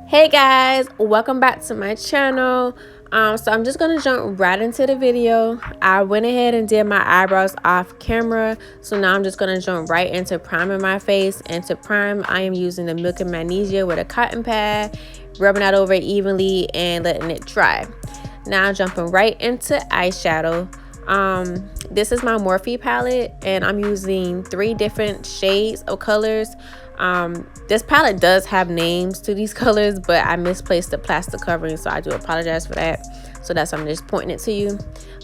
Hey guys, welcome back to my channel. So I'm just gonna jump right into the video. I went ahead and did my eyebrows off camera, so now I'm just gonna jump right into priming my face. And to prime, I am using the Milk and Magnesia with a cotton pad, rubbing that over evenly and letting it dry. Now jumping right into eyeshadow. This is my Morphe palette, and I'm using 3 different shades of colors. This palette does have names to these colors, but I misplaced the plastic covering, so I do apologize for that. So that's why I'm just pointing it to you.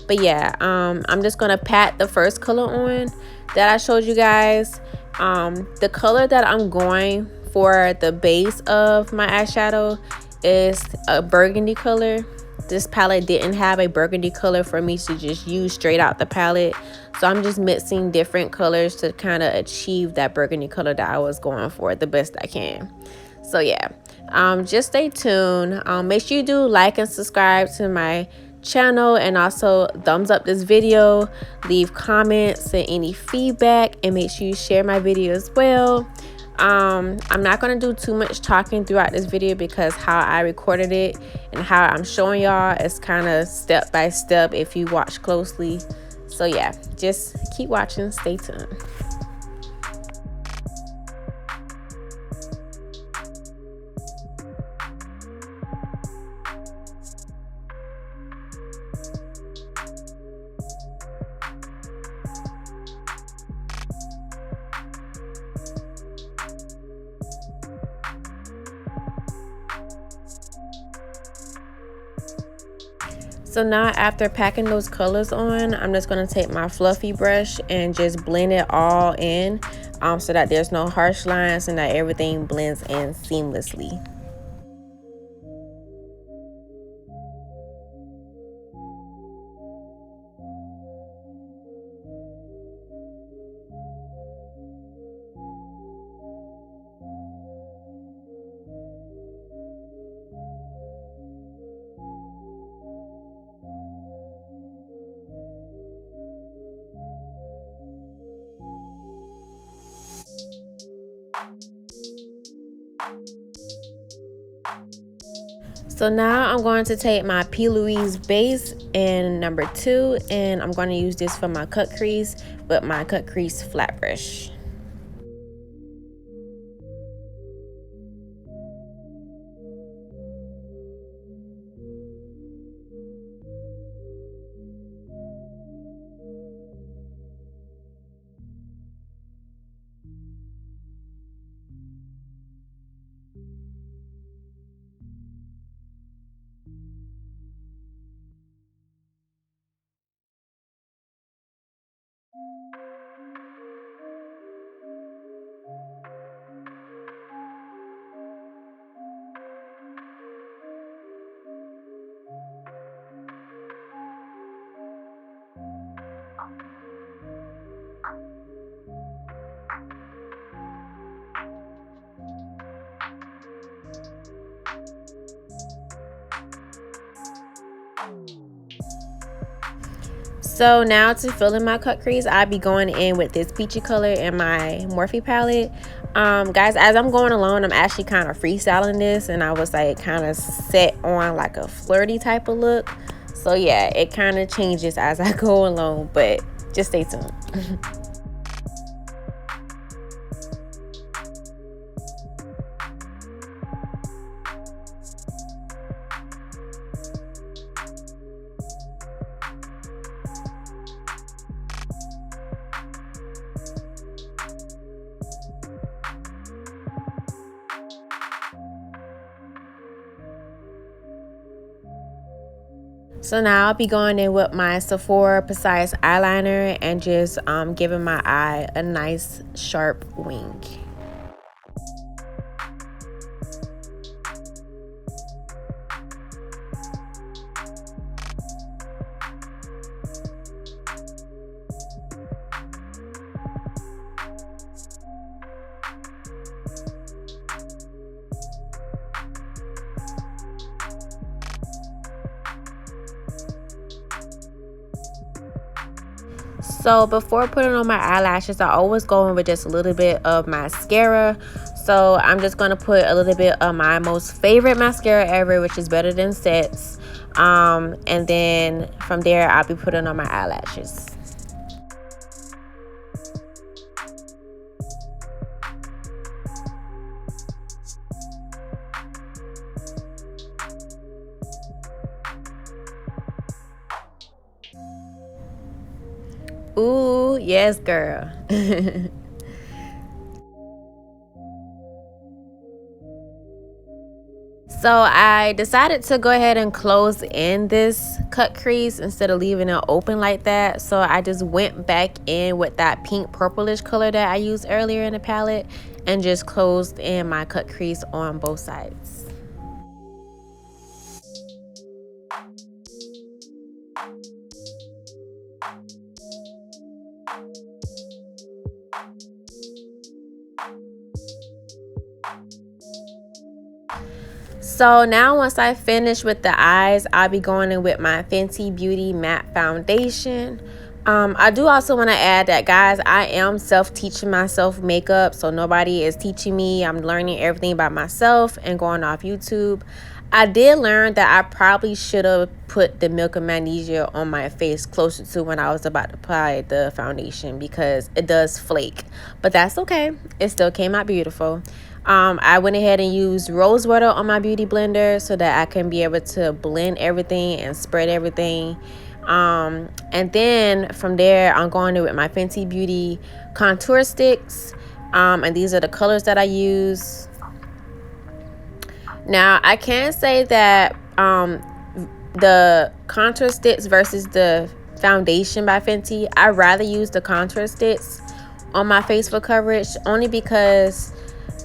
But yeah, I'm just gonna pat the first color on that I showed you guys. The color that I'm going for the base of my eyeshadow is a burgundy color. This palette didn't have a burgundy color for me to just use straight out the palette, so I'm just mixing different colors to kind of achieve that burgundy color that I was going for the best I can. So yeah, just stay tuned. Make sure you do like and subscribe to my channel, and also thumbs up this video, leave comments and any feedback, and make sure you share my video as well. I'm not going to do too much talking throughout this video because how I recorded it and how I'm showing y'all is kind of step by step if you watch closely. So yeah, just keep watching, stay tuned. So now after packing those colors on, I'm just going to take my fluffy brush and just blend it all in, so that there's no harsh lines and that everything blends in seamlessly. So now I'm going to take my P. Louise base in number 2, and I'm going to use this for my cut crease with my cut crease flat brush. So now to fill in my cut crease, I'll be going in with this peachy color in my Morphe palette. Guys, as I'm going along, I'm actually kind of freestyling this, and I was like kind of set on like a flirty type of look. So yeah, it kind of changes as I go along, but just stay tuned. So now I'll be going in with my Sephora Precise eyeliner and just giving my eye a nice sharp wing. So before putting on my eyelashes, I always go in with just a little bit of mascara. So I'm just going to put a little bit of my most favorite mascara ever, which is Better Than Sets. And then from there, I'll be putting on my eyelashes. Ooh, yes, girl. So I decided to go ahead and close in this cut crease instead of leaving it open like that. So I just went back in with that pink purplish color that I used earlier in the palette and just closed in my cut crease on both sides. So now once I finish with the eyes, I'll be going in with my Fenty Beauty matte foundation. I do also want to add that, guys, I am self-teaching myself makeup, so nobody is teaching me. I'm learning everything by myself and going off YouTube. I did learn that I probably should have put the Milk and Magnesia on my face closer to when I was about to apply the foundation, because it does flake, but that's okay. It still came out beautiful. I went ahead and used rose water on my beauty blender so that I can be able to blend everything and spread everything. And then from there, I'm going in with my Fenty Beauty contour sticks. And these are the colors that I use. Now, I can say that the contour sticks versus the foundation by Fenty, I rather use the contour sticks on my face for coverage, only because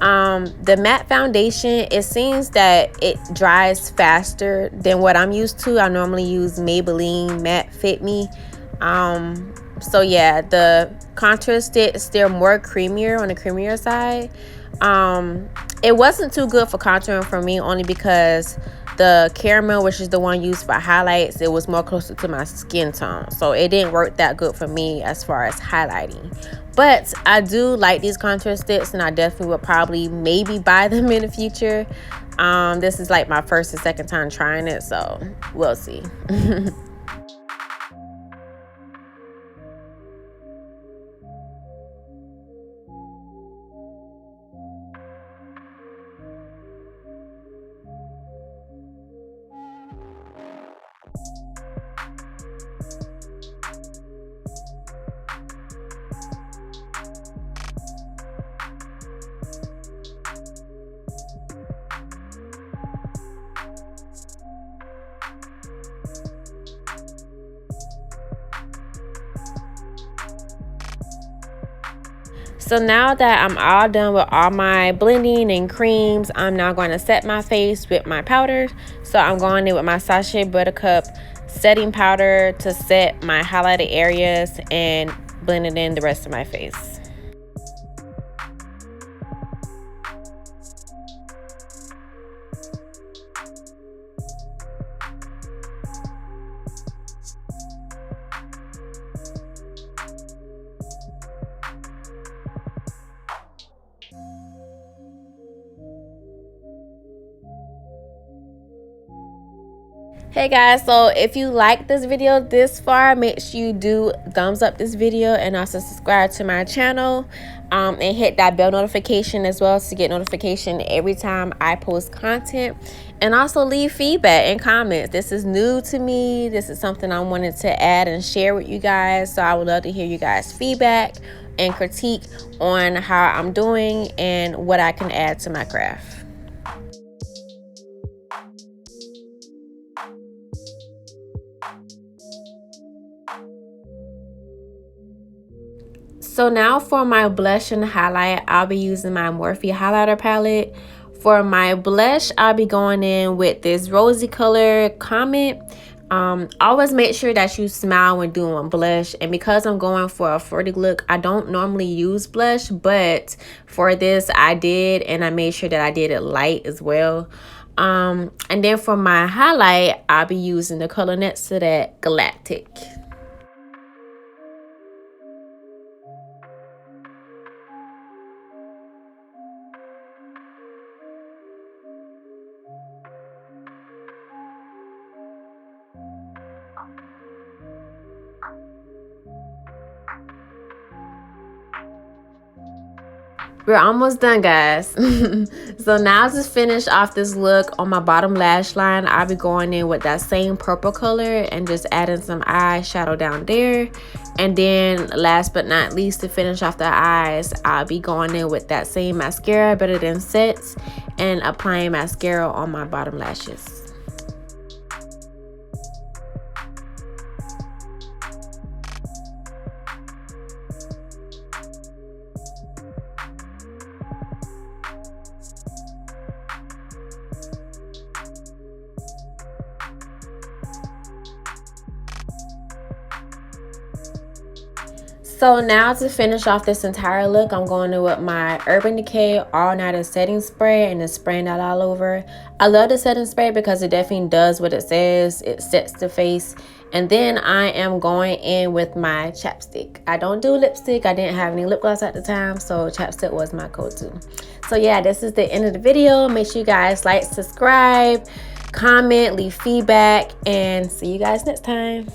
the matte foundation, it seems that it dries faster than what I'm used to. I normally use Maybelline Matte Fit Me. So yeah, the contour sticks, they're more creamier, on the creamier side. It wasn't too good for contouring for me, only because the caramel, which is the one used for highlights, it was more closer to my skin tone, so it didn't work that good for me as far as highlighting. But I do like these contour sticks, and I definitely would probably maybe buy them in the future. This is like my first and second time trying it, so we'll see. So now that I'm all done with all my blending and creams, I'm now going to set my face with my powder. So I'm going in with my Sachet Buttercup setting powder to set my highlighted areas and blend it in the rest of my face. Hey guys, so if you like this video this far, make sure you do thumbs up this video and also subscribe to my channel, and hit that bell notification as well to get notification every time I post content. And also leave feedback and comments. This is new to me. This is something I wanted to add and share with you guys, so I would love to hear you guys' feedback and critique on how I'm doing and what I can add to my craft. So now for my blush and highlight, I'll be using my Morphe highlighter palette. For my blush, I'll be going in with this rosy color Comet. Always make sure that you smile when doing blush. And because I'm going for a 40 look, I don't normally use blush, but for this I did, and I made sure that I did it light as well. And then for my highlight, I'll be using the color next to that, Galactic. We're almost done, guys. So now to finish off this look on my bottom lash line, I'll be going in with that same purple color and just adding some eyeshadow down there. And then last but not least, to finish off the eyes, I'll be going in with that same mascara, Better Than Sets, and applying mascara on my bottom lashes. So now to finish off this entire look, I'm going in with my Urban Decay All Nighter Setting Spray and just spraying that all over. I love the setting spray because it definitely does what it says. It sets the face. And then I am going in with my chapstick. I don't do lipstick. I didn't have any lip gloss at the time, so chapstick was my go-to. So yeah, this is the end of the video. Make sure you guys like, subscribe, comment, leave feedback, and see you guys next time.